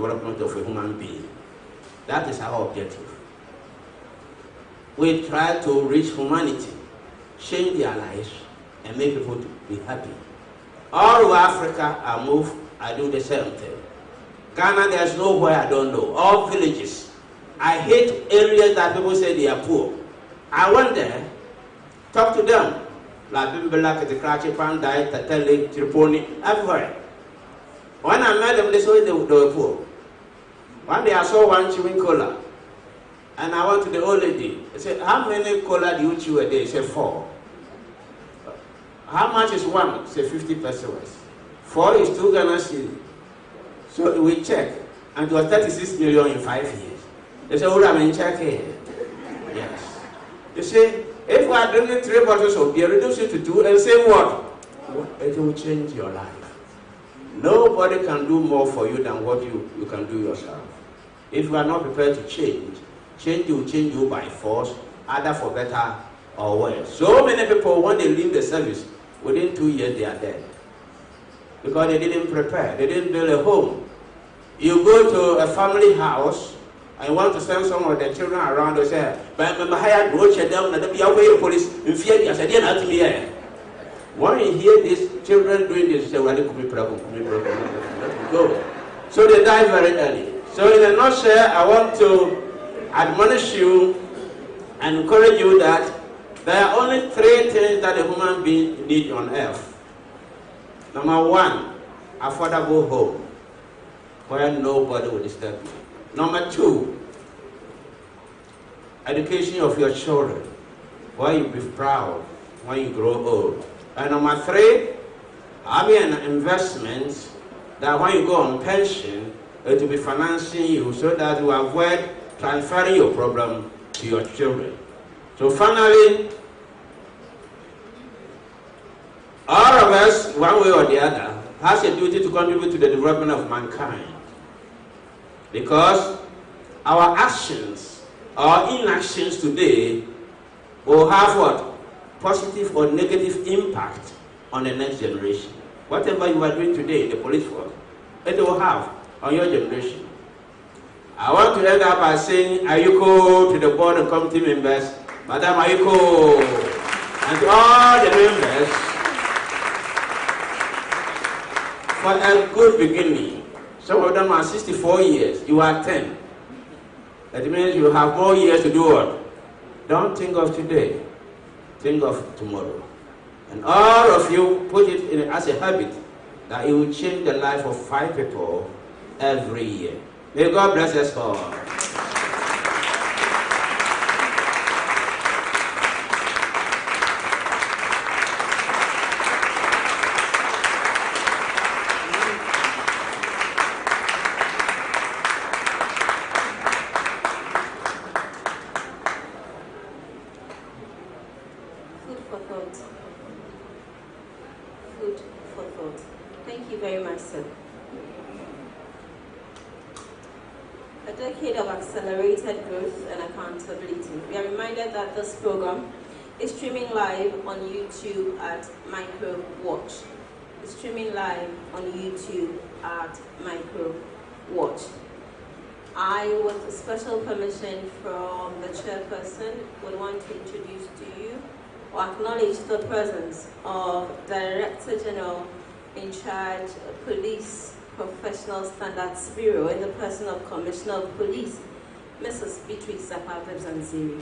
development of a human being. That is our objective. We try to reach humanity, change their lives, and make people to be happy. All over Africa, I move, I do the same thing. Ghana, there's nowhere I don't know. All villages. I hate areas that people say they are poor. I went there, talk to them. La Bimbala, Katikrachi, Pandai, Tateli, Triponi, everywhere. When I met them, they said they were poor. One day I saw one chewing cola. And I went to the old lady. I said, how many cola do you chew a day? She said, 4. How much is one? She said, 50 pesos. 4 is 2 Ghana cedis. So we check. And it was 36 million in 5 years. They said, oh, I'm in check here. Yes. You see, if we are drinking 3 bottles of beer, reduce it to 2 and say what? It will change your life. Nobody can do more for you than what you can do yourself. If you are not prepared to change, change will change you by force, either for better or worse. So many people, when they leave the service, within 2 years they are dead. Because they didn't prepare, they didn't build a home. You go to a family house, and you want to send some of the children around, they say, but I'm hired roach them, and be away police, in fear, yes, I didn't have to be here. When you hear these children doing this, you say, well, it could be problem, go. So they die very early. So in a nutshell, I want to admonish you and encourage you that there are only 3 things that a human being needs on earth. Number 1, affordable home, where nobody will disturb you. Number 2, education of your children, where you be proud when you grow old. And number 3, having an investment that when you go on pension, it will be financing you so that you avoid transferring your problem to your children. So finally, all of us, one way or the other, has a duty to contribute to the development of mankind. Because our actions or inactions today will have what? Positive or negative impact on the next generation. Whatever you are doing today in the police force, it will have on your generation. I want to end up by saying Ayuko to the board and committee members, Madam Ayuko, and to all the members for a good beginning. Some of them are 64 years, you are 10. That means you have more years to do what? Don't think of today, think of tomorrow. And all of you put it in as a habit that it will change the life of 5 people every year. May God bless us all. Food for thought. Food for thought. Thank you very much, sir. A decade of accelerated growth and accountability. We are reminded that this program is streaming live on YouTube at Micro Watch. It's streaming live on YouTube at Micro Watch. I, with special permission from the chairperson, would want to introduce to you or acknowledge the presence of Director General in charge of Police Professional Standards Bureau in the person of Commissioner of Police, Mrs. Beatrice Zappa-Vibzanziri.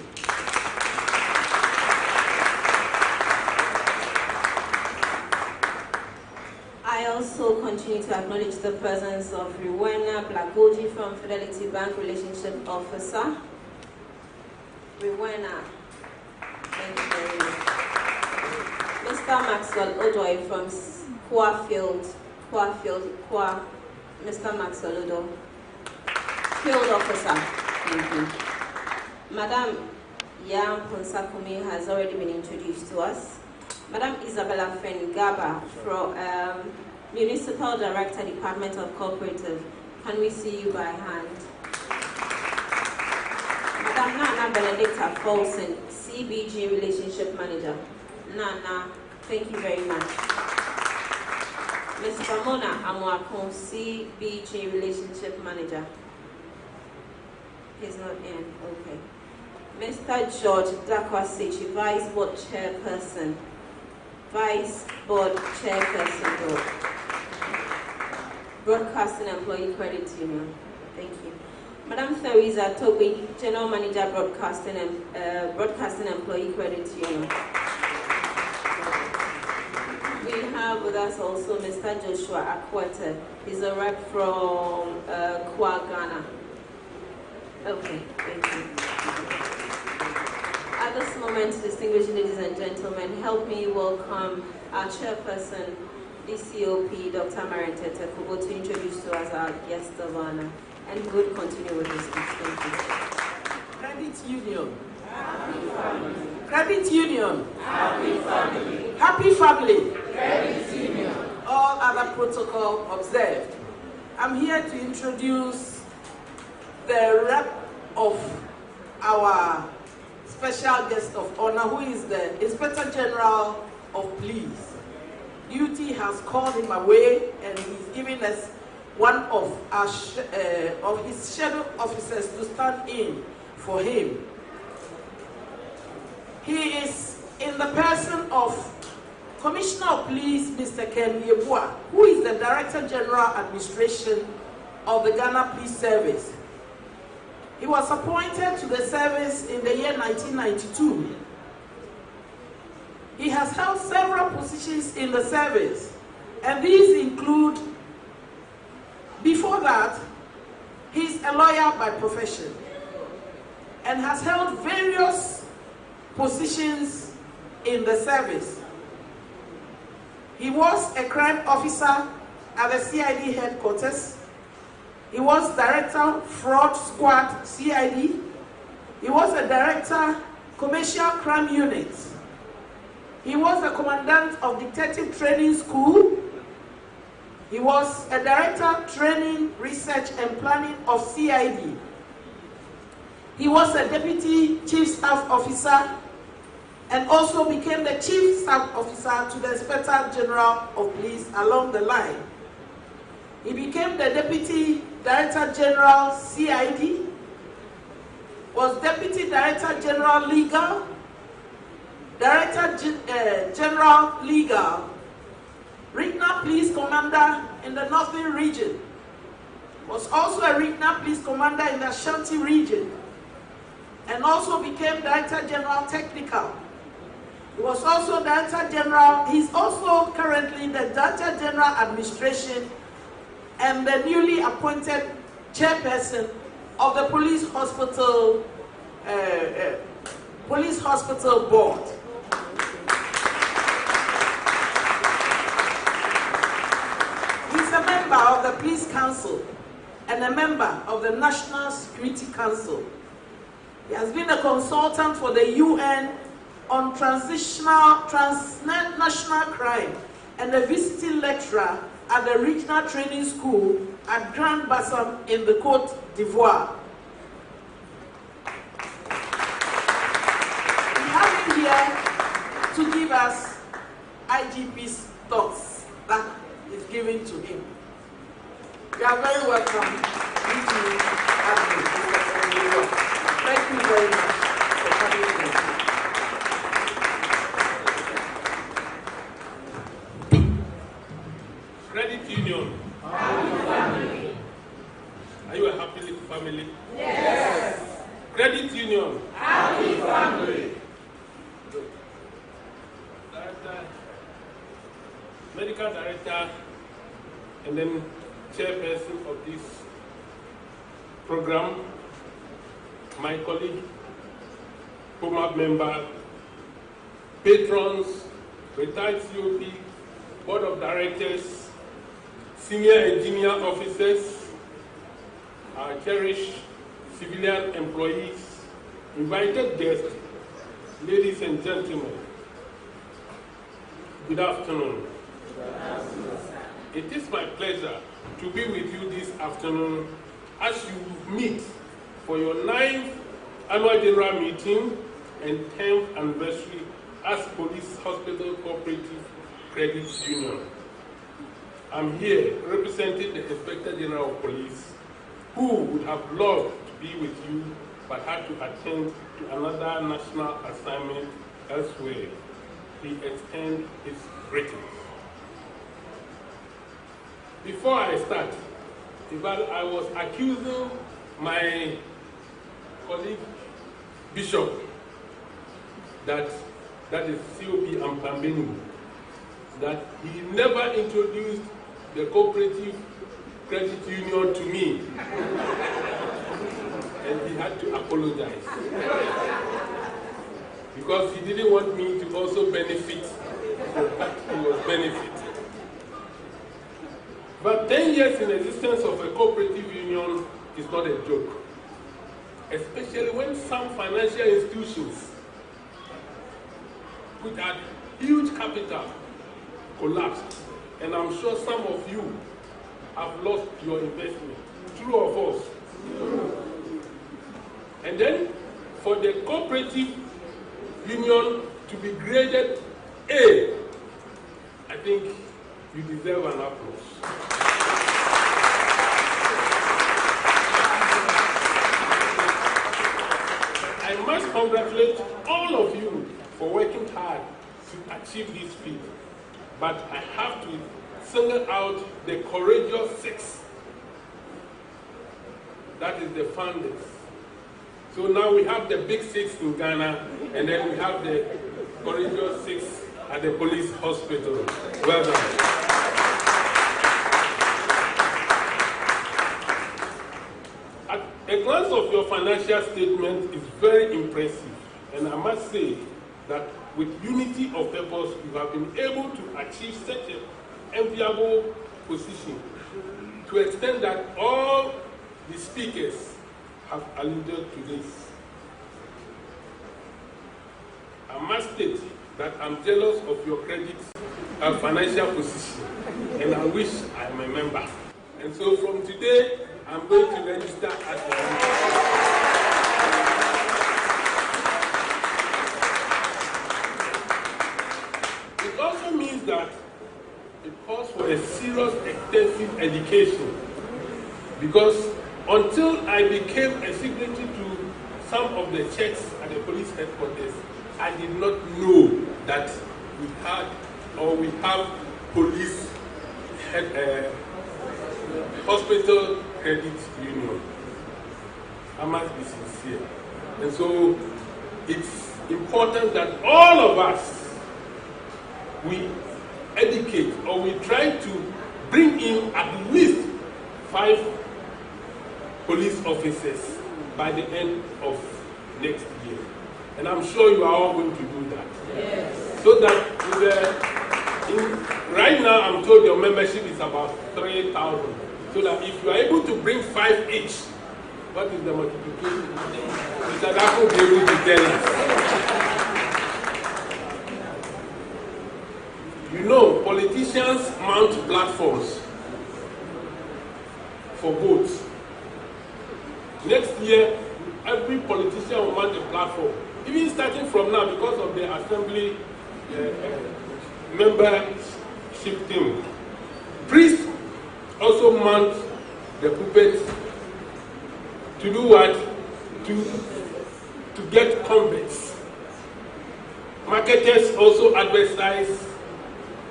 I also continue to acknowledge the presence of Rowena Blagoji from Fidelity Bank Relationship Officer. Rowena, thank you very much. Mr. Maxwell Odoy from Kwa, Mr. Maxwell Odo, Field Officer, thank you. Madam Yam Ponsakumi has already been introduced to us. Madam Isabella Fengaba from Municipal Director, Department of Co-Operative. Can we see you by hand? Madam Nana Benedicta Folson, CBG Relationship Manager. Nana, thank you very much. Mr. Mona Amwakon, CBG Relationship Manager. He's not in, okay. Mr. George Dakwasichi, Vice Board Chairperson. Vice Board Chairperson, Broadcasting Employee Credit Union. Thank you. Madam Theresa Toby, General Manager, Broadcasting Employee Credit Union. We have with us also Mr. Joshua Akwete. He's a rep from Kwa, Ghana. Okay, thank you. At this moment, distinguished ladies and gentlemen, help me welcome our chairperson, DCOP, Dr. Marian Tete-Kubo, to introduce to us our guest of honor. And we will continue with this speech. Thank you. Credit Union. Happy family. Credit Union. Happy family. Happy family. Credit Union. All other protocol observed. I'm here to introduce the rep of our special guest of honor, who is the Inspector General of Police. Duty has called him away, and he's giving us one of his scheduled officers to stand in for him. He is in the person of Commissioner of Police, Mr. Ken Yeboah, who is the Director General Administration of the Ghana Police Service. He was appointed to the service in the year 1992. He has held several positions in the service, and these include, before that, he's a lawyer by profession and has held various positions in the service. He was a crime officer at the CID headquarters. He was Director, Fraud Squad, CID. He was a Director, Commercial Crime Unit. He was a Commandant of Detective Training School. He was a Director, Training, Research and Planning of CID. He was a Deputy Chief Staff Officer and also became the Chief Staff Officer to the Inspector General of Police along the line. He became the Deputy Director General CID, was Deputy Director General Legal, Director General Legal, Regional Police Commander in the Northern Region, was also a Regional Police Commander in the Ashanti Region, and also became Director General Technical. He was also Director General, he's also currently the Director General Administration and the newly appointed chairperson of the Police Hospital Board. He's a member of the Police Council and a member of the National Security Council. He has been a consultant for the UN on transnational crime and a visiting lecturer at the Regional Training School at Grand Bassam in the Côte d'Ivoire. We have him here to give us IGP's thoughts that is given to him. You are very welcome. Thank you very much for coming in. Credit Union. Happy family. Are you a happy little family? Yes. Credit Union. Happy family. Director, Medical Director, and then Chairperson of this program, my colleague, former member, patrons, retired COP, Board of Directors, senior engineer officers, our cherished civilian employees, invited guests, ladies and gentlemen, good afternoon. It is my pleasure to be with you this afternoon as you meet for your 9th annual general meeting and 10th anniversary as Police Hospital Co-Operative Credit Union. I'm here representing the Inspector General of Police, who would have loved to be with you but had to attend to another national assignment elsewhere. He extends his greetings. Before I start, I was accusing my colleague Bishop, that is COP Ampambeni, that he never introduced the Cooperative Credit Union to me, and he had to apologize because he didn't want me to also benefit from what he was benefiting. But 10 years in existence of a cooperative union is not a joke, especially when some financial institutions which had huge capital collapsed, and I'm sure some of you have lost your investment. True or false? And then for the cooperative union to be graded A, I think you deserve an applause. I must congratulate all of you for working hard to achieve this feat. But I have to single out the courageous 6. That is the founders. So now we have the big 6 in Ghana, and then we have the courageous 6 at the police hospital. Well done. A glance of your financial statement is very impressive, and I must say that with unity of purpose, you have been able to achieve such an enviable position, to the extent that all the speakers have alluded to this. I must state that I'm jealous of your credit and financial position, and I wish I am a member. And so from today, I'm going to register as a member. It also means that it calls for a serious, extensive education, because until I became a signatory to some of the checks at the police headquarters, I did not know that we have police hospital credit union. I must be sincere. And so it's important that all of us, we educate, or we try to bring in at least 5 police officers by the end of next year. And I'm sure you are all going to do that. Yes. So that right now I'm told your membership is about 3,000. So that if you are able to bring 5 each, what is the multiplication? Mr. Dako will be able to tell us. You know, politicians mount platforms for votes. Next year, every politician will mount a platform. Even starting from now, because of the assembly membership thing. Priests also mount the pulpit to do what? To get converts. Marketers also advertise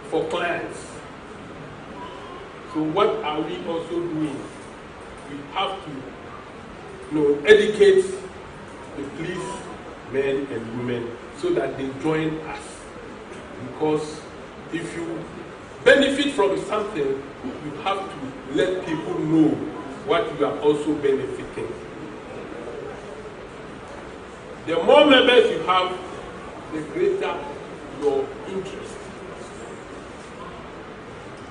for clients. So what are we also doing? We have to educate the police men and women so that they join us. Because if you benefit from something, you have to let people know what you are also benefiting. The more members you have, the greater your interest.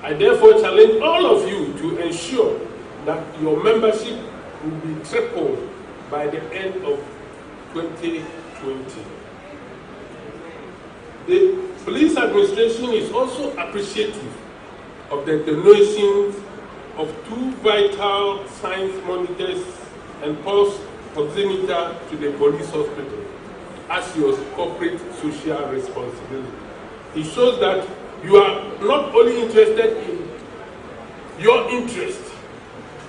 I therefore challenge all of you to ensure that your membership will be tripled by the end of 2020. The police administration is also appreciative of the donations of 2 vital science monitors and pulse oximeter to the police hospital as your corporate social responsibility. It shows that you are not only interested in your interest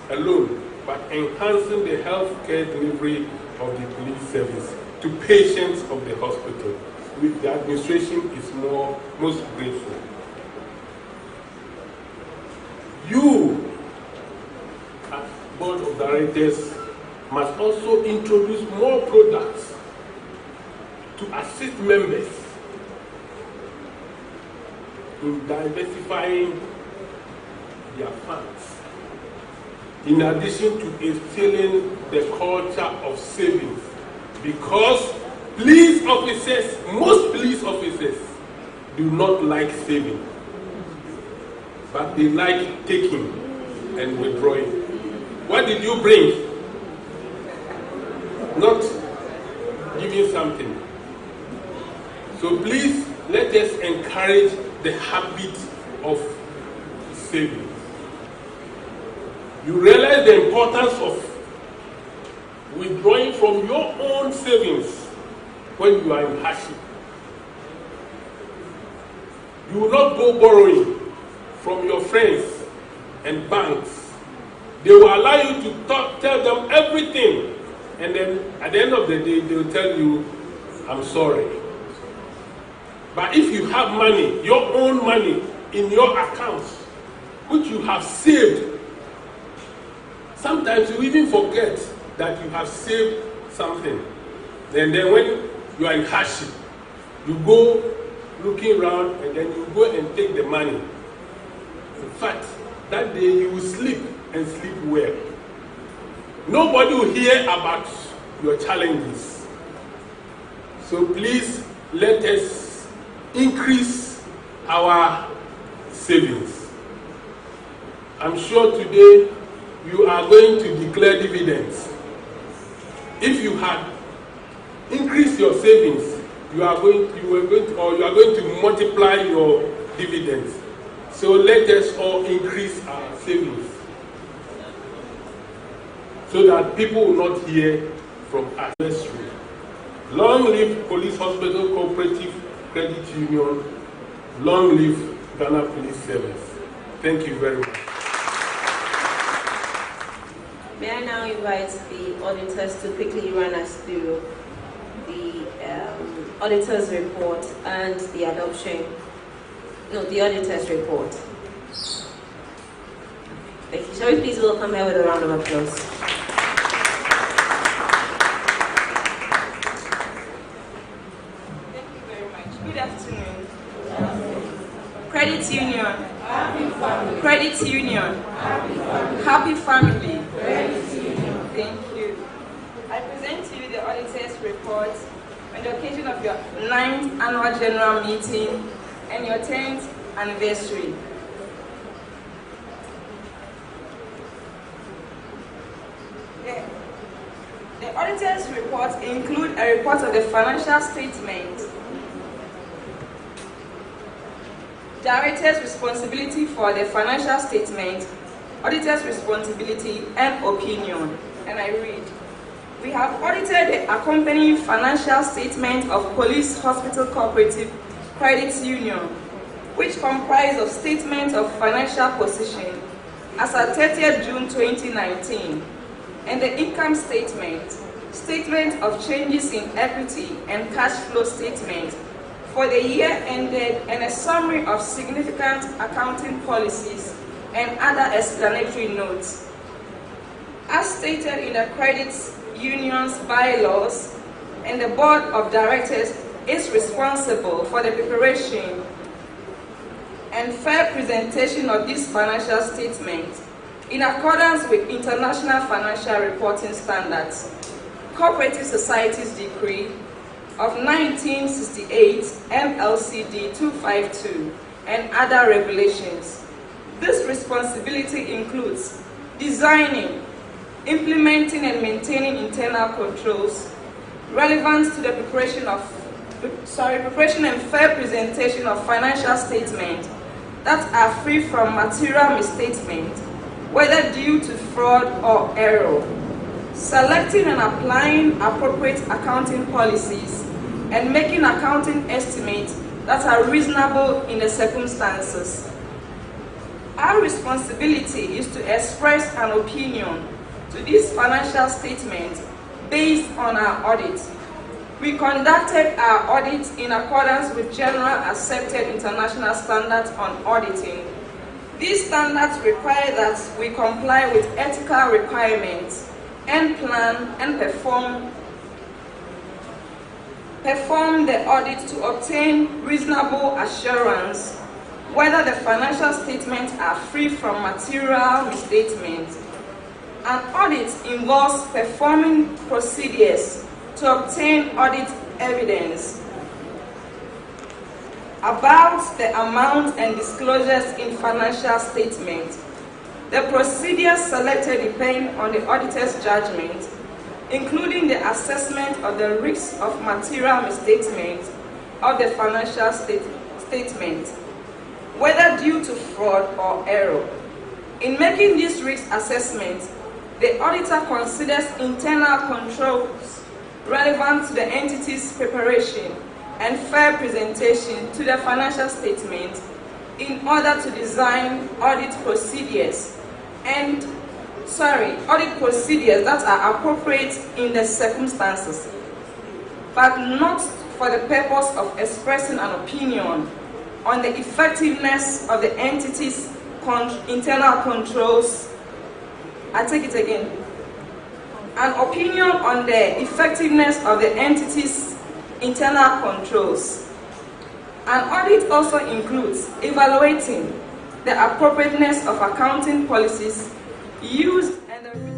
alone, but enhancing the healthcare delivery of the police service to patients of the hospital, which the administration is most grateful. You, as board of directors, must also introduce more products to assist members in diversifying their funds, in addition to instilling the culture of savings, because police officers, most police officers, do not like saving, but they like taking and withdrawing. What did you bring? Not giving something. So please let us encourage the habit of saving. You realize the importance of withdrawing from your own savings when you are in hardship. You will not go borrowing from your friends and banks. They will allow you to tell them everything, and then at the end of the day, they will tell you, I'm sorry. But if you have money, your own money in your accounts, which you have saved, sometimes you even forget that you have saved something. And then when you are in hardship, you go looking around and then you go and take the money. In fact, that day you will sleep and sleep well. Nobody will hear about your challenges. So please let us increase our savings. I'm sure today you are going to declare dividends. If you had increased your savings, you are going to multiply your dividends. So let us all increase our savings, so that people will not hear from us. Long live Police Hospital Co-Operative Credit Union. Long live Ghana Police Service. Thank you very much. May I now invite the auditors to quickly run us through the auditor's report and the auditor's report. Thank you. Shall we please welcome her with a round of applause? Thank you very much. Good afternoon. Credit Union. Happy family. Credit Union. Happy family. Happy family. Credit Union. Thank you. I present to you the auditor's report on the occasion of your 9th annual general meeting and your 10th anniversary. The auditor's report includes a report of the financial statement, director's responsibility for the financial statement, auditor's responsibility and opinion. And I read, we have audited the accompanying financial statement of Police Hospital Co-Operative Credit Union, which comprise of statement of financial position as at 30th June 2019, and the income statement, statement of changes in equity and cash flow statement for the year ended, and a summary of significant accounting policies and other explanatory notes. As stated in the credit union's bylaws, and the board of directors is responsible for the preparation and fair presentation of this financial statement in accordance with International Financial Reporting Standards, Cooperative Societies Decree of 1968, MLCD 252, and other regulations. This responsibility includes designing, implementing and maintaining internal controls relevant to the preparation and fair presentation of financial statements that are free from material misstatement, whether due to fraud or error, selecting and applying appropriate accounting policies, and making accounting estimates that are reasonable in the circumstances. Our responsibility is to express an opinion to this financial statement based on our audit. We conducted our audit in accordance with general accepted international standards on auditing. These standards require that we comply with ethical requirements and plan and perform the audit to obtain reasonable assurance whether the financial statements are free from material misstatements. An audit involves performing procedures to obtain audit evidence about the amount and disclosures in financial statements. The procedures selected depend on the auditor's judgment, including the assessment of the risk of material misstatement of the financial statement, whether due to fraud or error. In making this risk assessment, the auditor considers internal controls relevant to the entity's preparation and fair presentation to the financial statement in order to design audit procedures that are appropriate in the circumstances, but not for the purpose of expressing an opinion on the effectiveness of the entity's internal controls. I take it again. An opinion on the effectiveness of the entity's internal controls. An audit also includes evaluating the appropriateness of accounting policies used and the